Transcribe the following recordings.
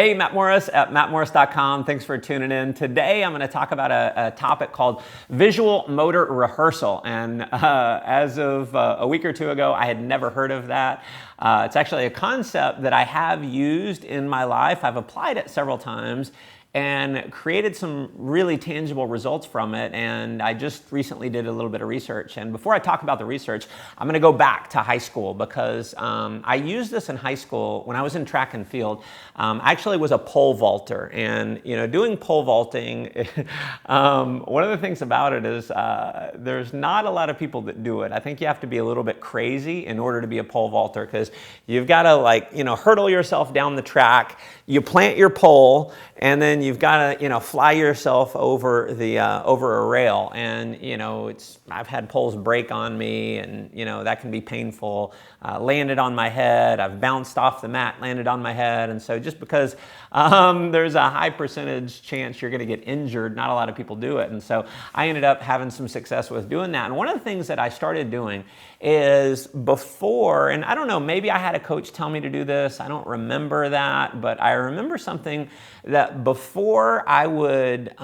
Hey, Matt Morris at mattmorris.com. Thanks for tuning in. Today I'm going to talk about a topic called visual motor rehearsal. And as of a week or two ago, I had never heard of that. It's actually a concept that I have used in my life. I've applied it several times and created some really tangible results from it. And I just recently did a little bit of research. And before I talk about the research, I'm going to go back to high school because I used this in high school when I was in track and field. I actually was a pole vaulter, and doing pole vaulting, one of the things about it is there's not a lot of people that do it. I think you have to be a little bit crazy in order to be a pole vaulter, because you've got to hurdle yourself down the track. You plant your pole, and then you've got to fly yourself over the over a rail. And I've had poles break on me, and that can be painful. Landed on my head. I've bounced off the mat, landed on my head. And so just because there's a high percentage chance you're going to get injured, not a lot of people do it. And so I ended up having some success with doing that. And one of the things that I started doing is before, and I don't know, maybe I had a coach tell me to do this. I don't remember that, but I remember something that before I would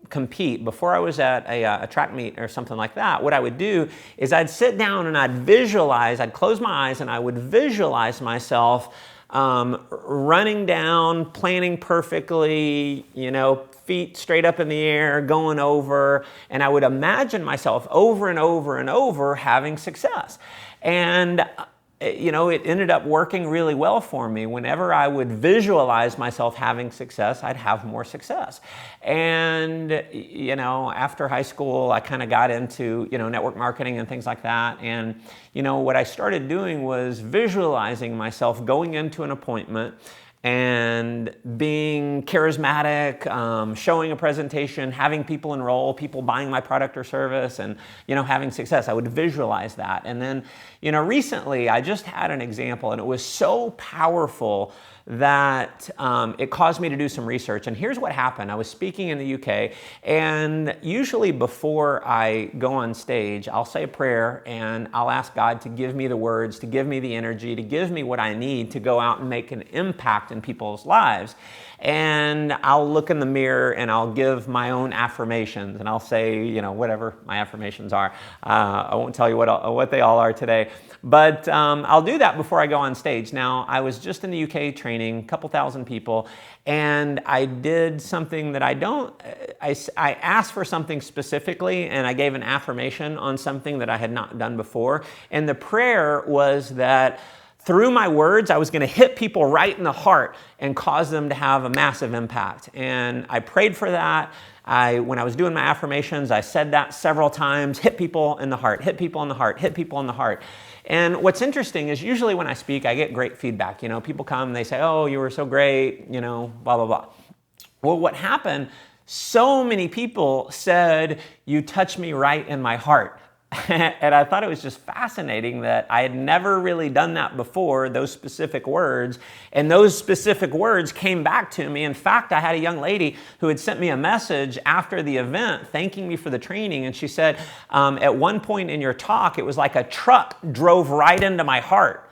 compete, before I was at a track meet or something like that, what I would do is I'd sit down and I'd close my eyes and I would visualize myself running down, planning perfectly, feet straight up in the air, going over, and I would imagine myself over and over and over having success. And it ended up working really well for me. Whenever I would visualize myself having success, I'd have more success. And, after high school, I kind of got into, network marketing and things like that. And, what I started doing was visualizing myself going into an appointment and being charismatic, showing a presentation, having people enroll, people buying my product or service, and having success. I would visualize that. And then recently I just had an example, and it was so powerful that it caused me to do some research. And here's what happened. I was speaking in the UK, and usually before I go on stage, I'll say a prayer and I'll ask God to give me the words, to give me the energy, to give me what I need to go out and make an impact in people's lives. And I'll look in the mirror and I'll give my own affirmations, and I'll say, whatever my affirmations are. I won't tell you what they all are today, but I'll do that before I go on stage. Now, I was just in the UK training, a couple thousand people, and I did something that I asked for something specifically, and I gave an affirmation on something that I had not done before. And the prayer was that through my words, I was going to hit people right in the heart and cause them to have a massive impact. And I prayed for that. When I was doing my affirmations, I said that several times: hit people in the heart, hit people in the heart, hit people in the heart. And what's interesting is usually when I speak, I get great feedback. People come and they say, "Oh, you were so great," blah, blah, blah. Well, what happened, so many people said, "You touched me right in my heart." And I thought it was just fascinating that I had never really done that before, those specific words. And those specific words came back to me. In fact, I had a young lady who had sent me a message after the event thanking me for the training. And she said, at one point in your talk, it was like a truck drove right into my heart.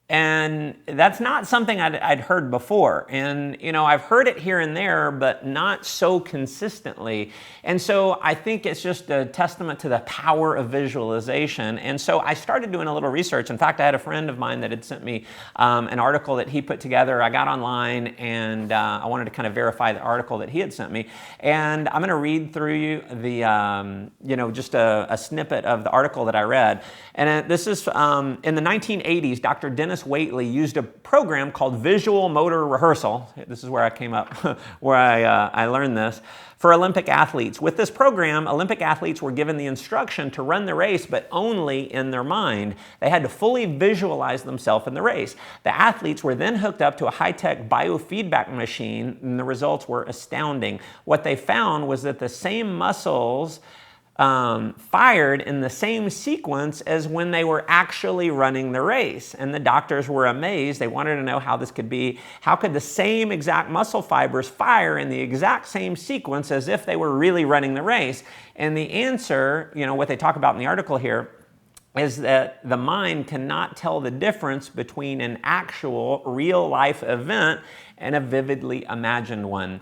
And that's not something I'd heard before. And, I've heard it here and there, but not so consistently. And so I think it's just a testament to the power of visualization. And so I started doing a little research. In fact, I had a friend of mine that had sent me an article that he put together. I got online, and I wanted to kind of verify the article that he had sent me. And I'm going to read through you the, just a snippet of the article that I read. And this is in the 1980s, Dr. Dennis Waitley used a program called visual motor rehearsal. This is where I came up, where I learned this, for Olympic athletes. With this program, Olympic athletes were given the instruction to run the race, but only in their mind. They had to fully visualize themselves in the race. The athletes were then hooked up to a high-tech biofeedback machine, and the results were astounding. What they found was that the same muscles fired in the same sequence as when they were actually running the race. And the doctors were amazed. They wanted to know how this could be. How could the same exact muscle fibers fire in the exact same sequence as if they were really running the race? And the answer, what they talk about in the article here, is that the mind cannot tell the difference between an actual real life event and a vividly imagined one.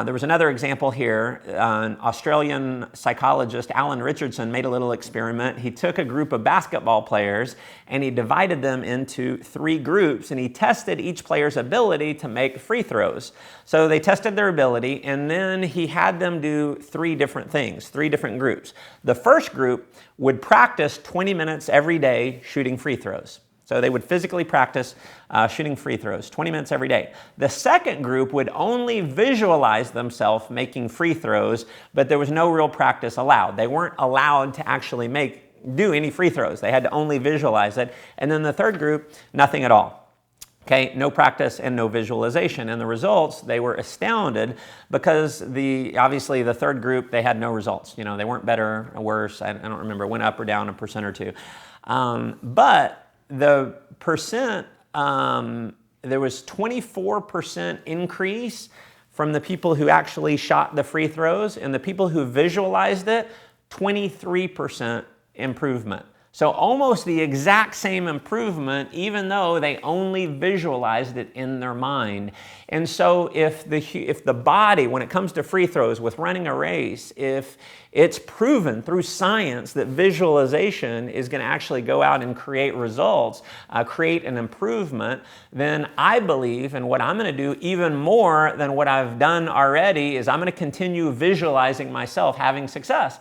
There was another example here. An Australian psychologist, Alan Richardson, made a little experiment. He took a group of basketball players and he divided them into 3 groups, and he tested each player's ability to make free throws. So they tested their ability, and then he had them do 3 different things, 3 different groups. The first group would practice 20 minutes every day shooting free throws. So they would physically practice shooting free throws, 20 minutes every day. The second group would only visualize themselves making free throws, but there was no real practice allowed. They weren't allowed to actually do any free throws. They had to only visualize it. And then the third group, nothing at all. Okay, no practice and no visualization. And the results, they were astounded because obviously the third group, they had no results. You know, they weren't better or worse. I don't remember, went up or down a percent or 2. But the percent, there was 24% increase from the people who actually shot the free throws, and the people who visualized it, 23% improvement. So almost the exact same improvement, even though they only visualized it in their mind. And so if the body, when it comes to free throws with running a race, if it's proven through science that visualization is going to actually go out and create results, create an improvement, then I believe, and what I'm going to do even more than what I've done already, is I'm going to continue visualizing myself having success.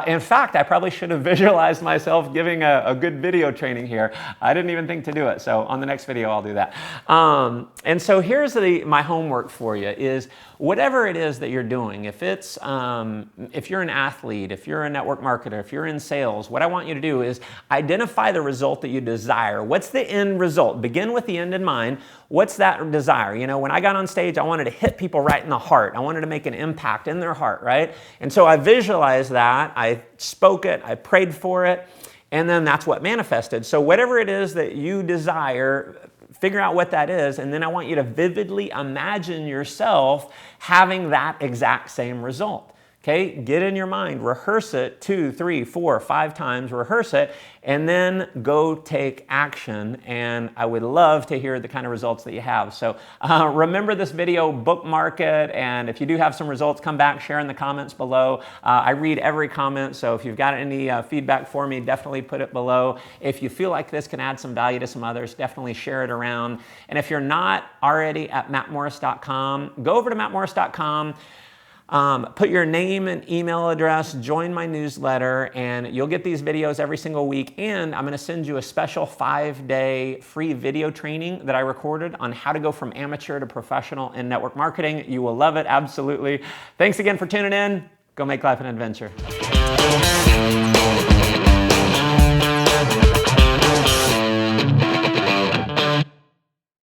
In fact, I probably should have visualized myself giving a good video training here. I didn't even think to do it. So on the next video, I'll do that. And so here's my homework for you is whatever it is that you're doing, if you're an athlete, if you're a network marketer, if you're in sales, what I want you to do is identify the result that you desire. What's the end result? Begin with the end in mind. What's that desire? You know, when I got on stage, I wanted to hit people right in the heart. I wanted to make an impact in their heart, right? And so I visualized that. I spoke it. I prayed for it. And then that's what manifested. So whatever it is that you desire, figure out what that is, and then I want you to vividly imagine yourself having that exact same result. Okay, get in your mind, rehearse it 2, 3, 4, 5 times, rehearse it, and then go take action. And I would love to hear the kind of results that you have. So remember this video, bookmark it, and if you do have some results, come back, share in the comments below. I read every comment, so if you've got any feedback for me, definitely put it below. If you feel like this can add some value to some others, definitely share it around. And if you're not already at mattmorris.com, go over to mattmorris.com. Put your name and email address, join my newsletter, and you'll get these videos every single week. And I'm going to send you a special 5-day free video training that I recorded on how to go from amateur to professional in network marketing. You will love it, absolutely. Thanks again for tuning in. Go make life an adventure.